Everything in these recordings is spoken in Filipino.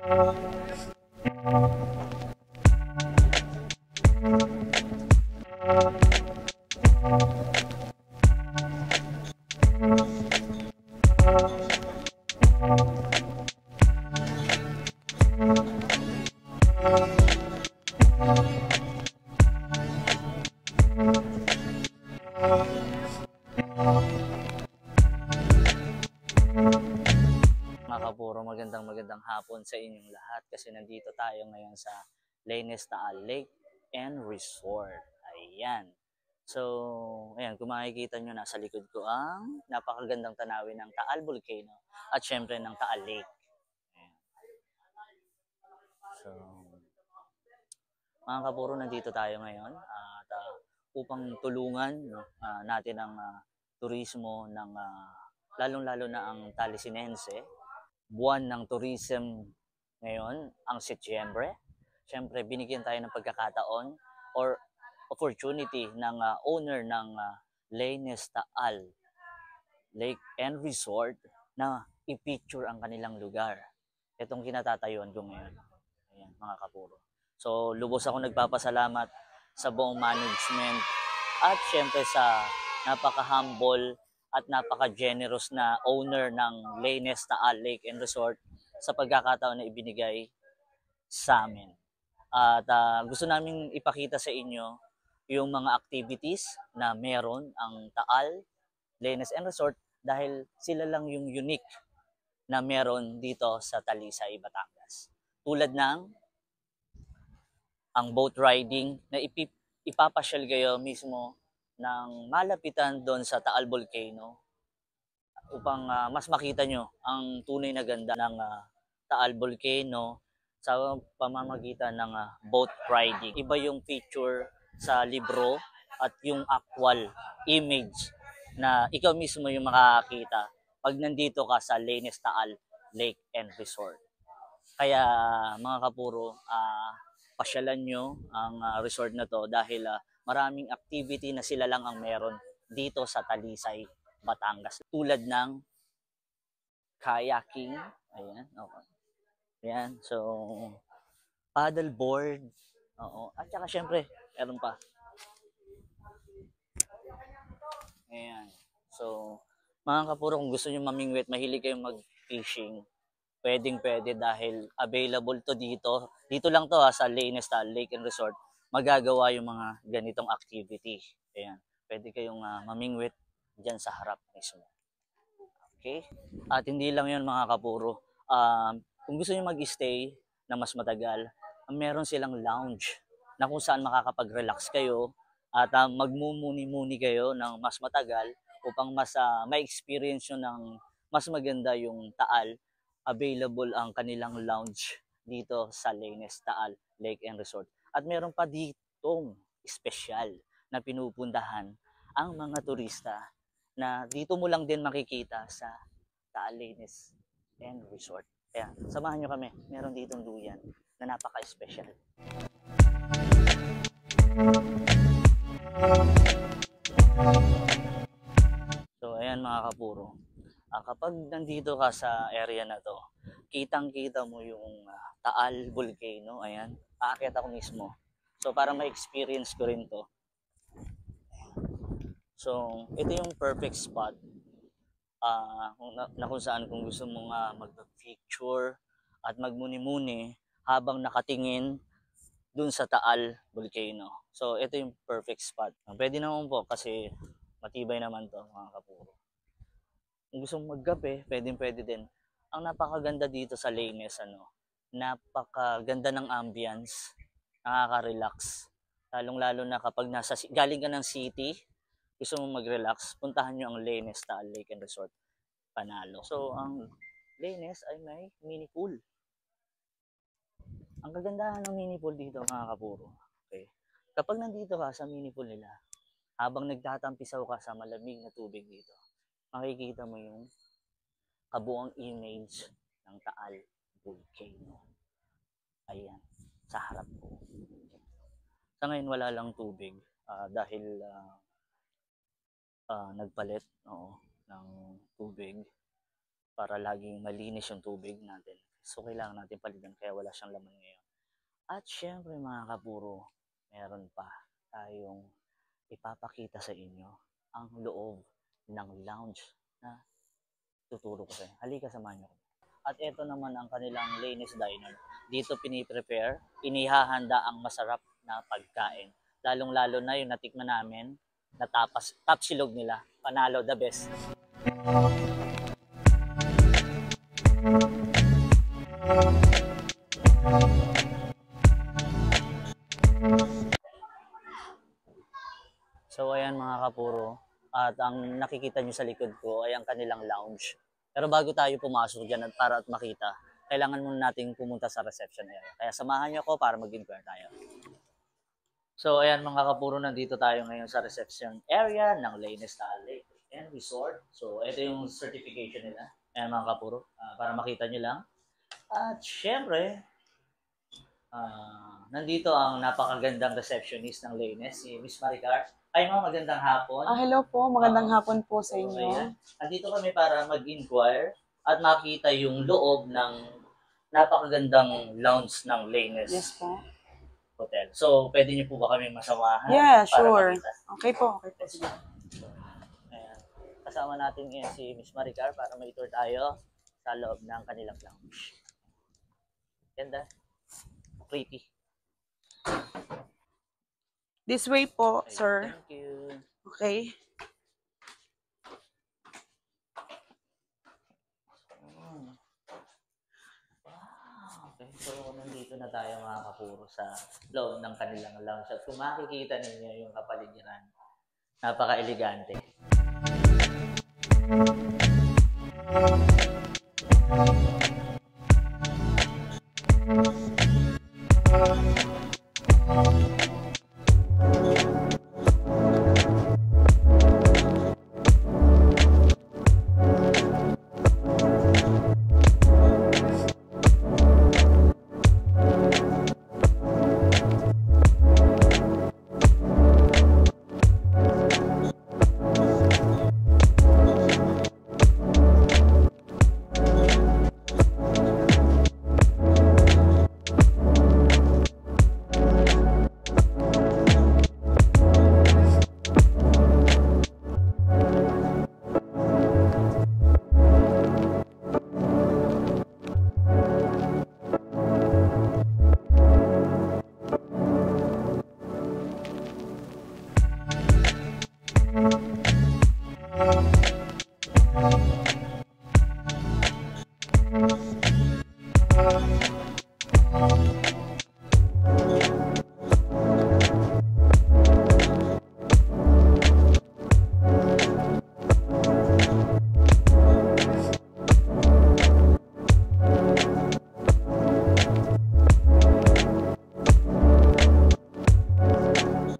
Mga kapuro, magandang hapon sa inyong lahat kasi nandito tayo ngayon sa Laines Taal Lake and Resort. Ayan. So, ayan, kung makikita nyo, nasa likod ko ang napakagandang tanawin ng Taal Volcano at syempre ng Taal Lake. Ayan. So, mga kapuro, nandito tayo ngayon at upang tulungan natin ang turismo ng lalong-lalo na ang Talisinense. Buwan ng tourism ngayon, ang Setyembre. Siyempre, binigyan tayo ng pagkakataon or opportunity ng owner ng Laines Taal Lake and Resort na i-picture ang kanilang lugar. Itong kinatatayuan ko ngayon. Ayan, mga kapuro. So, lubos ako nagpapasalamat sa buong management at syempre sa napaka-humble at napaka-generous na owner ng Laines Taal Lake and Resort sa pagkakataon na ibinigay sa amin. At gusto namin ipakita sa inyo yung mga activities na meron ang Taal Laines and Resort dahil sila lang yung unique na meron dito sa Talisay, Batangas. Tulad ng ang boat riding na ipapasyal kayo mismo ng malapitan doon sa Taal Volcano upang mas makita nyo ang tunay na ganda ng Taal Volcano sa pamamagitan ng boat riding. Iba yung picture sa libro at yung actual image na ikaw mismo yung makakakita pag nandito ka sa Laines Taal Lake and Resort. Kaya mga kapuro, pasyalan nyo ang resort na to dahil maraming activity na sila lang ang meron dito sa Talisay, Batangas. Tulad ng kayaking, ayan, okay. Ayan, so paddleboard, oo. At saka syempre, meron pa. Ayan. So, mga kapuro, kung gusto nyo mamingwit, mahilig kayong mag-fishing, pwedeng-pwede dahil available to dito. Dito lang to sa Laines Taal Lake and Resort. Magagawa yung mga ganitong activity. Ayan. Pwede kayong mamingwit dyan sa harap mismo. Okay? At hindi lang yun mga kapuro. Kung gusto nyo mag-stay na mas matagal, meron silang lounge na kung saan makakapag-relax kayo at magmumuni-muni kayo ng mas matagal upang mas ma-experience nyo ng mas maganda yung Taal. Available ang kanilang lounge dito sa Laines Taal Lake and Resort. At meron pa ditong espesyal na pinupuntahan ang mga turista na dito mo lang din makikita sa Taal Laines and Resort. Kaya samahan nyo kami, meron ditong duyan na napaka-special. So ayan mga kapuro, kapag nandito ka sa area na to, kitang-kita mo yung Taal Volcano. Ayan, aakyat ako mismo. So para ma-experience ko rin to. So ito yung perfect spot na kung saan kung gusto mong mag-picture at magmuni-muni habang nakatingin dun sa Taal Volcano. So ito yung perfect spot. Pwede naman po kasi matibay naman to mga kapuro. Kung gusto mong magkape, pwede din. Ang napakaganda dito sa Laines, napakaganda ng ambience, nakaka-relax. Lalong-lalo na kapag galing ka ng city, gusto mong mag-relax, puntahan nyo ang Laines Taal Lake and Resort. Panalo. So, ang Laines ay may mini pool. Ang kagandahan ng mini pool dito mga kapuro. Okay. Kapag nandito ka sa mini pool nila, habang nagtatampisaw ka sa malamig na tubig dito, makikita mo yung kabuang image ng Taal Volcano. Ayan, sa harap ko. Sa ngayon wala lang tubig dahil nagpalit ng tubig para laging malinis yung tubig natin. So, kailangan natin palitan kaya wala siyang laman ngayon. At syempre mga kapuro, meron pa tayong ipapakita sa inyo ang loob ng lounge na tuturo ko sa'yo. Halika, samahan niyo. At ito naman ang kanilang Lainez Diner. Dito piniprepare, inihahanda ang masarap na pagkain. Lalong-lalo na yung natikman namin, na top silog nila. Panalo, the best. So ayan mga kapuro, at ang nakikita nyo sa likod ko ay ang kanilang lounge. Pero bago tayo pumasok dyan at para at makita, kailangan muna nating pumunta sa reception area. Kaya samahan nyo ako para mag-inquire tayo. So ayan mga kapuro, nandito tayo ngayon sa reception area ng Lainez Lake and Resort. So ito yung certification nila. Ayan mga kapuro, para makita nyo lang. At syempre, nandito ang napakagandang receptionist ng Lainez, si Miss Maricar. Ay ma'am, magandang hapon. Hello po, magandang hapon po sa inyo. Ayan. Nandito kami para mag-inquire at makita yung loob ng napakagandang lounge ng Lainez Yes po. Hotel. So, pwede niyo po ba kami masamahan? Yeah, para sure. makita? Okay po, okay po. Sige. Ayan. Kasama natin ngayon si Miss Maricar para ma-tour tayo sa loob ng kanilang lounge. Ganda. Pretty. This way po, Okay, sir. Thank you. Okay. Wow. Okay, so nandito na tayo mga kapuro sa loob ng kanilang lounge. At kung makikita ninyo yung kapaligiran, napaka-elegante.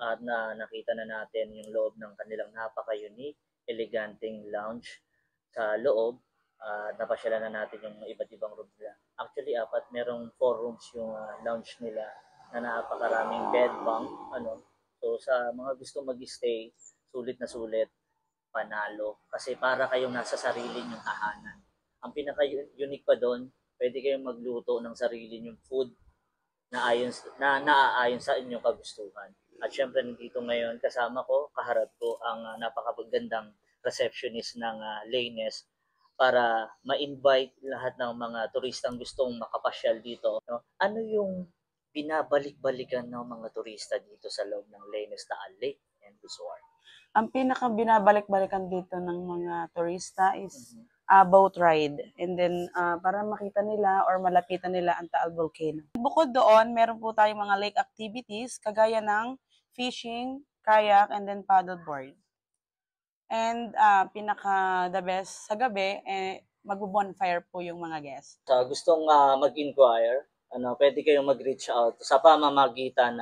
At nakita na natin yung loob ng kanilang napaka-unique, eleganteng lounge sa loob. Napasyalan na natin yung iba't ibang room nila. Actually, merong 4 rooms yung lounge nila na napakaraming bed bunk. So sa mga gusto mag-stay, sulit na sulit, panalo. Kasi para kayong nasa sarili nyong hahanan. Ang pinaka-unique pa doon, pwede kayong magluto ng sarili nyong food na naaayon sa inyong kagustuhan. At syempre nandito ngayon kasama ko, kaharap ko ang napakagandang receptionist ng Lainez para ma-invite lahat ng mga turistang gustong makapasyal dito. Ano yung binabalik-balikan ng mga turista dito sa loob ng Lainez Lake and Resort? Ang pinaka-binabalik-balikan dito ng mga turista is boat ride. And then, para makita nila or malapitan nila ang Taal Volcano. Bukod doon, meron po tayong mga lake activities kagaya ng fishing, kayak, and then paddleboard. And pinaka-the best sa gabi, mag-bonfire po yung mga guests. Sa gustong mag-inquire, pwede kayong mag-reach out sa pamamagitan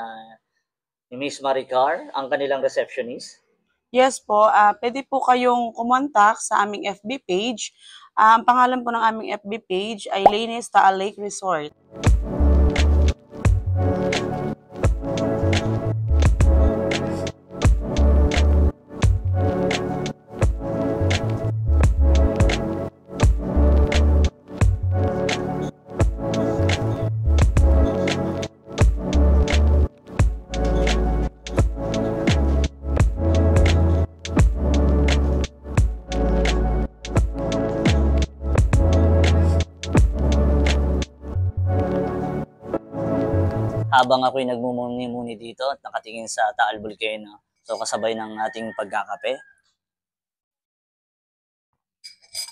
ni Miss Maricar, ang kanilang receptionist. Yes po, pwede po kayong kumontak sa aming FB page. Ang pangalan po ng aming FB page ay Lainez Taal Lake Resort. habang ako'y nagmumuni-muni dito at nakatingin sa Taal Volcano. So kasabay ng ating pagkakape.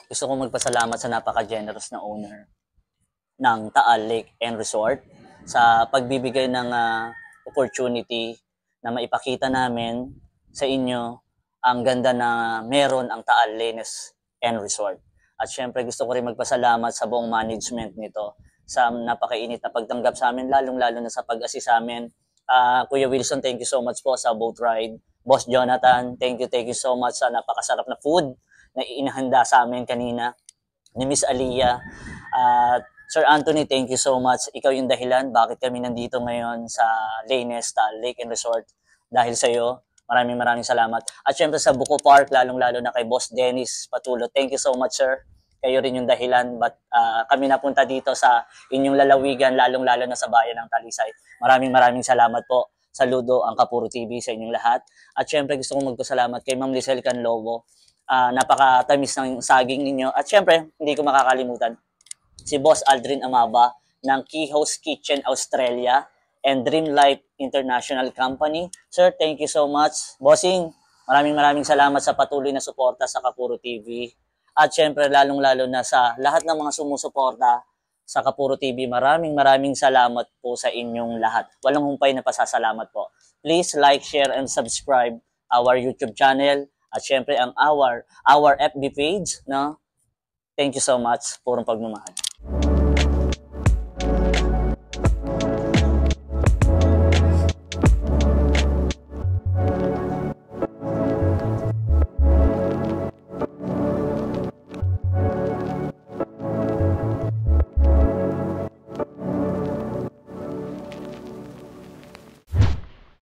Gusto kong magpasalamat sa napaka-generous na owner ng Taal Lake and Resort sa pagbibigay ng opportunity na maipakita namin sa inyo ang ganda na meron ang Taal Lake and Resort. At syempre gusto ko rin magpasalamat sa buong management nito sa napakainit na pagtanggap sa amin, lalong-lalo na sa pag-assist sa amin. Kuya Wilson, thank you so much po sa boat ride. Boss Jonathan, thank you so much sa napakasarap na food na inahanda sa amin kanina ni Miss Aliyah. At Sir Anthony, thank you so much. Ikaw yung dahilan bakit kami nandito ngayon sa Lanes, Taal Lake and Resort. Dahil sa iyo, maraming salamat. At syempre sa Buko Park, lalong-lalo na kay Boss Dennis Patulo. Thank you so much, sir. Kayo rin yung dahilan but kami napunta dito sa inyong lalawigan, lalong-lalo na sa bayan ng Talisay. Maraming salamat po. Saludo ang Kapuro TV sa inyong lahat. At syempre gusto kong magpasalamat kay Ma'am Lizelle Canlobo. Napakatamis ng saging ninyo. At syempre, hindi ko makakalimutan si Boss Aldrin Amaba ng Key Host Kitchen Australia and Dream Life International Company. Sir, thank you so much. Bossing, maraming salamat sa patuloy na suporta sa Kapuro TV. At syempre, lalong-lalo na sa lahat ng mga sumusuporta sa Kapuro TV, maraming salamat po sa inyong lahat. Walang humpay na pasasalamat po. Please like, share, and subscribe our YouTube channel at syempre ang our FB page. No? Thank you so much. Purong pagmamahal.